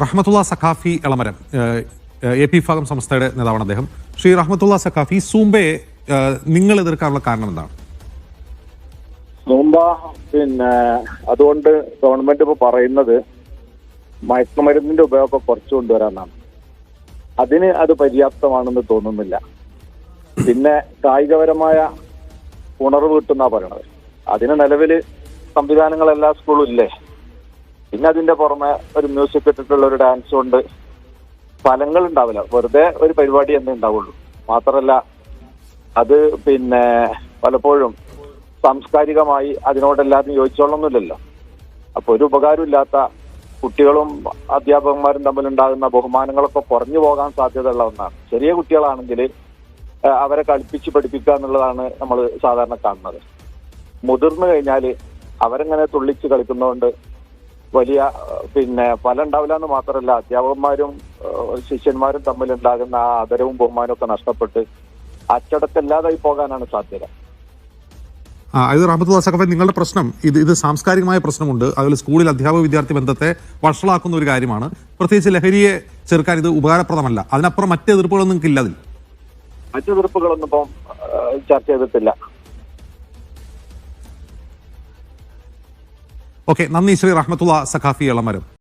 Rahmatullah Saqafi Elamaram A P വിഭാഗം സംസ്ഥയുടെ നേതാവാണ് അദ്ദേഹം. ശ്രീ റഹ്മത്തുള്ള സഖാഫി, സൂംബയെ നിങ്ങൾ എതിർക്കാനുള്ള കാരണം എന്താണ്? സൂംബ അതുകൊണ്ട് ഗവൺമെന്റ് ഇപ്പോൾ പറയുന്നത് മയക്കുമരുന്നിന്റെ ഉപയോഗം കുറച്ചു കൊണ്ടുവരാനാണ്. അതിന് അത് പര്യാപ്തമാണെന്ന് തോന്നുന്നില്ല. പിന്നെ കായികപരമായ ഉണർവ് കിട്ടുന്ന പറയണത്, അതിന് നിലവിൽ സംവിധാനങ്ങൾ എല്ലാ സ്കൂളും ഇല്ലേ. പിന്നെ അതിന്റെ പുറമെ ഒരു മ്യൂസിക് ഇട്ടിട്ടുള്ള ഒരു ഡാൻസ് കൊണ്ട് ഫലങ്ങൾ ഉണ്ടാവില്ല, വെറുതെ ഒരു പരിപാടി തന്നെ ഉണ്ടാവുള്ളൂ. മാത്രമല്ല അത് പലപ്പോഴും സാംസ്കാരികമായി അതിനോടെല്ലാവരും യോജിച്ചോളൊന്നുമില്ലല്ലോ. അപ്പൊ ഒരു ഉപകാരമില്ലാത്ത കുട്ടികളും അധ്യാപകന്മാരും തമ്മിലുണ്ടാകുന്ന ബഹുമാനങ്ങളൊക്കെ കുറഞ്ഞു പോകാൻ സാധ്യതയുള്ള ഒന്നാണ്. ചെറിയ കുട്ടികളാണെങ്കിൽ അവരെ കളിപ്പിച്ച് പഠിപ്പിക്കുക എന്നുള്ളതാണ് നമ്മൾ സാധാരണ കാണുന്നത്. മുതിർന്നു കഴിഞ്ഞാൽ അവരെങ്ങനെ തുള്ളിച്ച് കളിക്കുന്നതുകൊണ്ട് വലിയ ഫലം ഉണ്ടാവില്ല എന്ന് മാത്രമല്ല, അധ്യാപകന്മാരും ശിഷ്യന്മാരും തമ്മിലുണ്ടാകുന്ന ആ ആദരവും ബഹുമാനവും ഒക്കെ നഷ്ടപ്പെട്ട് അച്ചടക്കമില്ലാതായി പോകാനാണ് സാധ്യത. ഇത് റഹ്മത്തുള്ള സഖാഫി, നിങ്ങളുടെ പ്രശ്നം ഇത് സാംസ്കാരികമായ പ്രശ്നമുണ്ട്. അതുപോലെ സ്കൂളിൽ അധ്യാപക വിദ്യാർത്ഥി ബന്ധത്തെ വഷളാക്കുന്ന ഒരു കാര്യമാണ്. പ്രത്യേകിച്ച് ലഹരിയെ ചെറുക്കാൻ ഇത് ഉപകാരപ്രദമല്ല. അതിനപ്പുറം മറ്റ് എതിർപ്പുകളൊന്നും നിങ്ങൾക്ക് ഇല്ല. അതിൽ മറ്റു എതിർപ്പുകളൊന്നും ഇപ്പം ചർച്ച ചെയ്തിട്ടില്ല. ഓക്കെ, നന്ദി ശ്രീ റഹ്മത്തുള്ള സഖാഫി എളമരം.